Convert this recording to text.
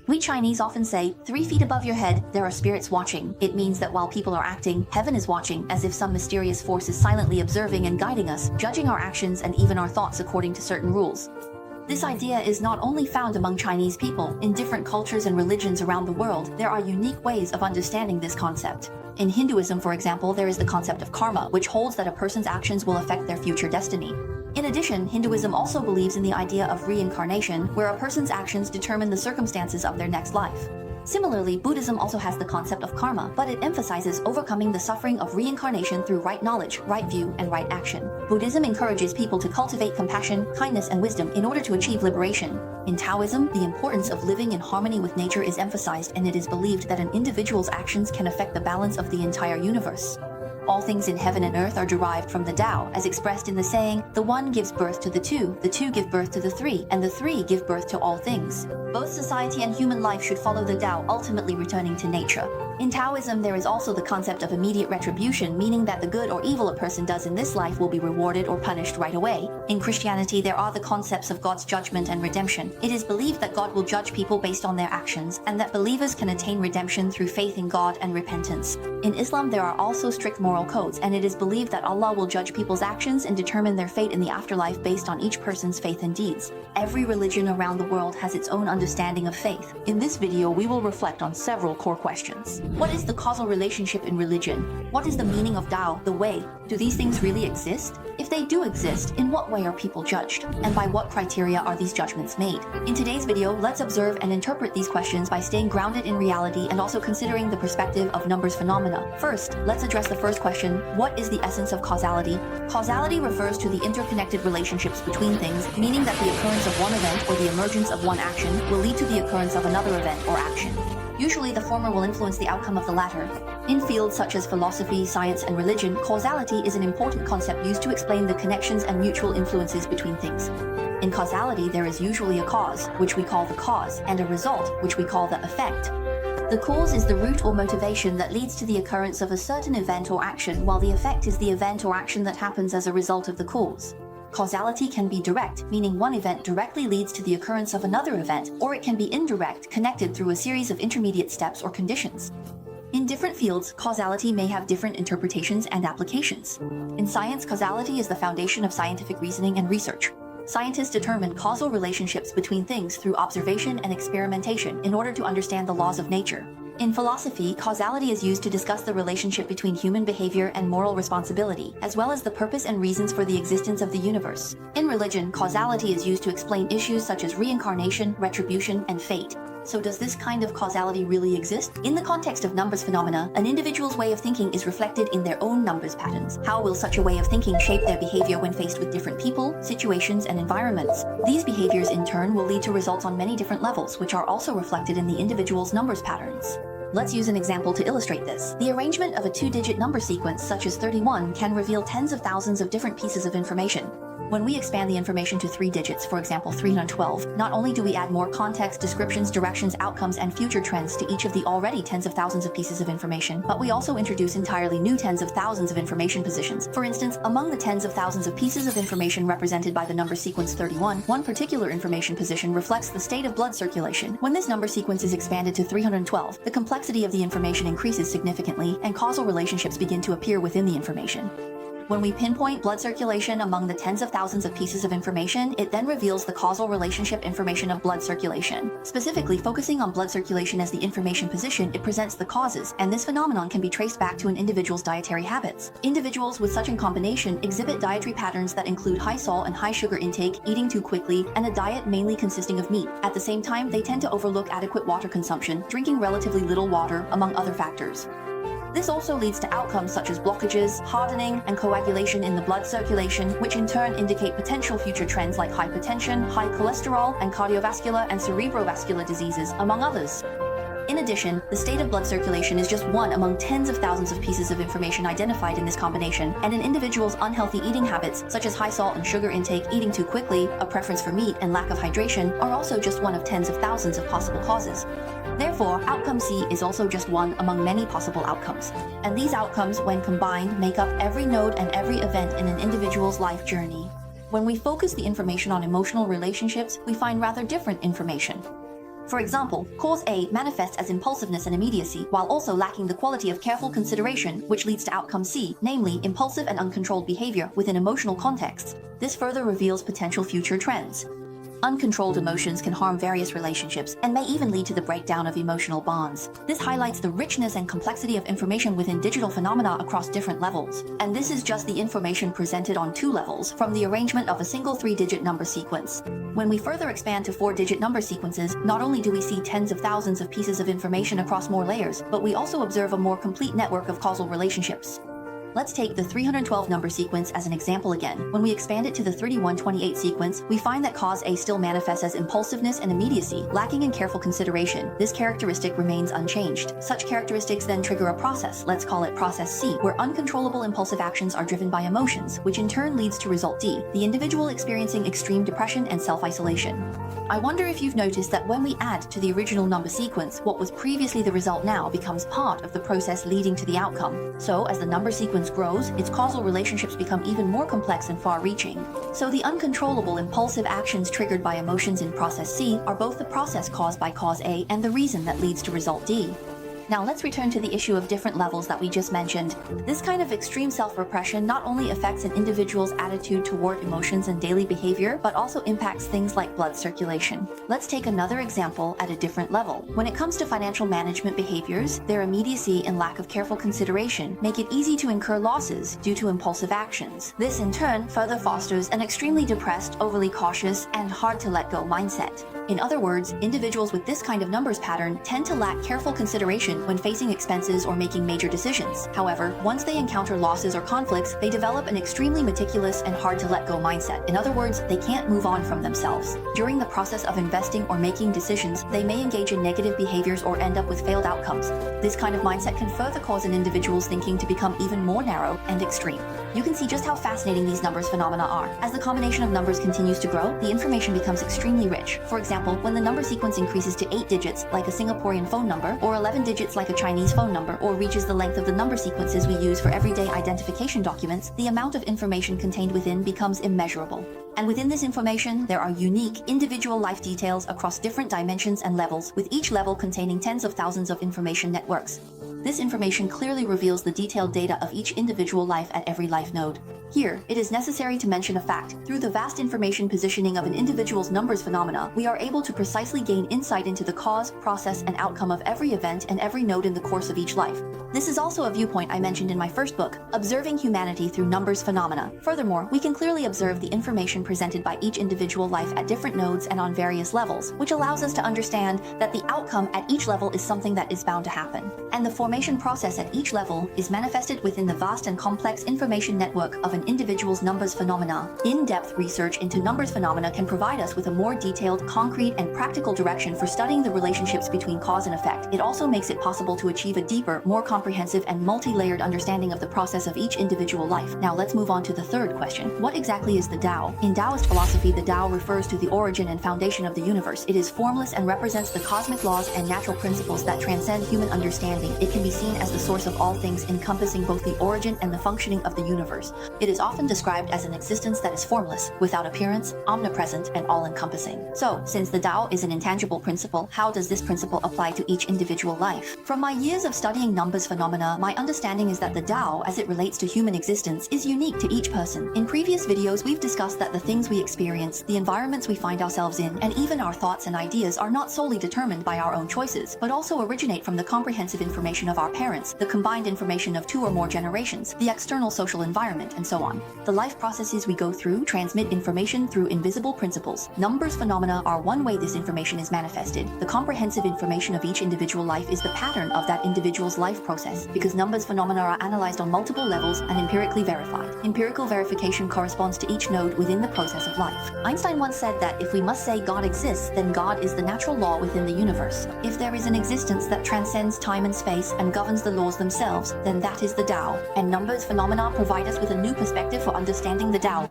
We Chinese often say, 3 feet above your head, there are spirits watching. It means that while people are acting, heaven is watching, as if some mysterious force is silently observing and guiding us, judging our actions and even our thoughts according to certain rules. This idea is not only found among Chinese people. In different cultures and religions around the world, there are unique ways of understanding this concept. In Hinduism, for example, there is the concept of karma, which holds that a person's actions will affect their future destiny. In addition, Hinduism also believes in the idea of reincarnation, where a person's actions determine the circumstances of their next life. Similarly, Buddhism also has the concept of karma, but it emphasizes overcoming the suffering of reincarnation through right knowledge, right view, and right action. Buddhism encourages people to cultivate compassion, kindness, and wisdom in order to achieve liberation. In Taoism, the importance of living in harmony with nature is emphasized, and it is believed that an individual's actions can affect the balance of the entire universe. All things in heaven and earth are derived from the Tao, as expressed in the saying, the one gives birth to the two give birth to the three, and the three give birth to all things. Both society and human life should follow the Tao, ultimately returning to nature. In Taoism, there is also the concept of immediate retribution, meaning that the good or evil a person does in this life will be rewarded or punished right away. In Christianity, there are the concepts of God's judgment and redemption. It is believed that God will judge people based on their actions, and that believers can attain redemption through faith in God and repentance. In Islam, there are also strict moral codes, and it is believed that Allah will judge people's actions and determine their fate in the afterlife based on each person's faith and deeds. Every religion around the world has its own understanding of faith. In this video, we will reflect on several core questions. What is the causal relationship in religion? What is the meaning of Tao, the way? Do these things really exist? If they do exist, in what way are people judged? And by what criteria are these judgments made? In today's video, let's observe and interpret these questions by staying grounded in reality and also considering the perspective of numbers phenomena. First, let's address the first question: what is the essence of causality? Causality refers to the interconnected relationships between things, meaning that the occurrence of one event or the emergence of one action will lead to the occurrence of another event or action. Usually, the former will influence the outcome of the latter. In fields such as philosophy, science, and religion, causality is an important concept used to explain the connections and mutual influences between things. In causality, there is usually a cause, which we call the cause, and a result, which we call the effect. The cause is the root or motivation that leads to the occurrence of a certain event or action, while the effect is the event or action that happens as a result of the cause. Causality can be direct, meaning one event directly leads to the occurrence of another event, or it can be indirect, connected through a series of intermediate steps or conditions. In different fields, causality may have different interpretations and applications. In science, causality is the foundation of scientific reasoning and research. Scientists determine causal relationships between things through observation and experimentation in order to understand the laws of nature. In philosophy, causality is used to discuss the relationship between human behavior and moral responsibility, as well as the purpose and reasons for the existence of the universe. In religion, causality is used to explain issues such as reincarnation, retribution, and fate. So does this kind of causality really exist? In the context of numbers phenomena, an individual's way of thinking is reflected in their own numbers patterns. How will such a way of thinking shape their behavior when faced with different people, situations, and environments? These behaviors in turn will lead to results on many different levels, which are also reflected in the individual's numbers patterns. Let's use an example to illustrate this. The arrangement of a 2-digit number sequence such as 31 can reveal tens of thousands of different pieces of information. When we expand the information to 3 digits, for example 312, not only do we add more context, descriptions, directions, outcomes, and future trends to each of the already tens of thousands of pieces of information, but we also introduce entirely new tens of thousands of information positions. For instance, among the tens of thousands of pieces of information represented by the number sequence 31, one particular information position reflects the state of blood circulation. When this number sequence is expanded to 312, the complexity of the information increases significantly, and causal relationships begin to appear within the information. When we pinpoint blood circulation among the tens of thousands of pieces of information, it then reveals the causal relationship information of blood circulation. Specifically, focusing on blood circulation as the information position, it presents the causes, and this phenomenon can be traced back to an individual's dietary habits. Individuals with such a combination exhibit dietary patterns that include high salt and high sugar intake, eating too quickly, and a diet mainly consisting of meat. At the same time, they tend to overlook adequate water consumption, drinking relatively little water, among other factors. This also leads to outcomes such as blockages, hardening, and coagulation in the blood circulation, which in turn indicate potential future trends like hypertension, high cholesterol, and cardiovascular and cerebrovascular diseases, among others. In addition, the state of blood circulation is just one among tens of thousands of pieces of information identified in this combination, and an individual's unhealthy eating habits, such as high salt and sugar intake, eating too quickly, a preference for meat, and lack of hydration, are also just one of tens of thousands of possible causes. Therefore, outcome C is also just one among many possible outcomes. And these outcomes, when combined, make up every node and every event in an individual's life journey. When we focus the information on emotional relationships, we find rather different information. For example, cause A manifests as impulsiveness and immediacy, while also lacking the quality of careful consideration, which leads to outcome C, namely impulsive and uncontrolled behavior within emotional contexts. This further reveals potential future trends. Uncontrolled emotions can harm various relationships and may even lead to the breakdown of emotional bonds. This highlights the richness and complexity of information within digital phenomena across different levels. And this is just the information presented on 2 levels from the arrangement of a single 3-digit number sequence. When we further expand to 4-digit number sequences, not only do we see tens of thousands of pieces of information across more layers, but we also observe a more complete network of causal relationships. Let's take the 312 number sequence as an example again. When we expand it to the 3128 sequence, we find that cause A still manifests as impulsiveness and immediacy, lacking in careful consideration. This characteristic remains unchanged. Such characteristics then trigger a process, let's call it process C, where uncontrollable impulsive actions are driven by emotions, which in turn leads to result D, the individual experiencing extreme depression and self-isolation. I wonder if you've noticed that when we add to the original number sequence, what was previously the result now becomes part of the process leading to the outcome. So, as the number sequence grows, its causal relationships become even more complex and far-reaching. So the uncontrollable impulsive actions triggered by emotions in process C are both the process caused by cause A and the reason that leads to result D. Now let's return to the issue of different levels that we just mentioned. This kind of extreme self-repression not only affects an individual's attitude toward emotions and daily behavior, but also impacts things like blood circulation. Let's take another example at a different level. When it comes to financial management behaviors, their immediacy and lack of careful consideration make it easy to incur losses due to impulsive actions. This in turn further fosters an extremely depressed, overly cautious, and hard-to-let-go mindset. In other words, individuals with this kind of numbers pattern tend to lack careful consideration when facing expenses or making major decisions. However, once they encounter losses or conflicts, they develop an extremely meticulous and hard-to-let-go mindset. In other words, they can't move on from themselves. During the process of investing or making decisions, they may engage in negative behaviors or end up with failed outcomes. This kind of mindset can further cause an individual's thinking to become even more narrow and extreme. You can see just how fascinating these numbers phenomena are. As the combination of numbers continues to grow, the information becomes extremely rich. For example, when the number sequence increases to 8 digits, like a Singaporean phone number, or 11 digits like a Chinese phone number, or reaches the length of the number sequences we use for everyday identification documents, the amount of information contained within becomes immeasurable. And within this information, there are unique, individual life details across different dimensions and levels, with each level containing tens of thousands of information networks. This information clearly reveals the detailed data of each individual life at every life node. Here, it is necessary to mention a fact. Through the vast information positioning of an individual's numbers phenomena, we are able to precisely gain insight into the cause, process, and outcome of every event and every node in the course of each life. This is also a viewpoint I mentioned in my first book, Observing Humanity Through Numbers Phenomena. Furthermore, we can clearly observe the information presented by each individual life at different nodes and on various levels, which allows us to understand that the outcome at each level is something that is bound to happen. And the formation process at each level is manifested within the vast and complex information network of an individual's numbers phenomena. In-depth research into numbers phenomena can provide us with a more detailed, concrete, and practical direction for studying the relationships between cause and effect. It also makes it possible to achieve a deeper, more comprehensive, and multi-layered understanding of the process of each individual life. Now let's move on to the third question. What exactly is the Tao? In Taoist philosophy, the Tao refers to the origin and foundation of the universe. It is formless and represents the cosmic laws and natural principles that transcend human understanding. It can be seen as the source of all things, encompassing both the origin and the functioning of the universe. It is often described as an existence that is formless, without appearance, omnipresent, and all-encompassing. So, since the Tao is an intangible principle, how does this principle apply to each individual life? From my years of studying numbers phenomena, my understanding is that the Tao, as it relates to human existence, is unique to each person. In previous videos, we've discussed that the things we experience, the environments we find ourselves in, and even our thoughts and ideas are not solely determined by our own choices, but also originate from the comprehensive information of our parents, the combined information of 2 or more generations, the external social environment, and so on. The life processes we go through transmit information through invisible principles. Numbers phenomena are one way this information is manifested. The comprehensive information of each individual life is the pattern of that individual's life process, because numbers phenomena are analyzed on multiple levels and empirically verified. Empirical verification corresponds to each node within the process of life. Einstein once said that if we must say God exists, then God is the natural law within the universe. If there is an existence that transcends time and space and governs the laws themselves, then that is the Tao. And numbers phenomena provide us with a new perspective for understanding the Tao.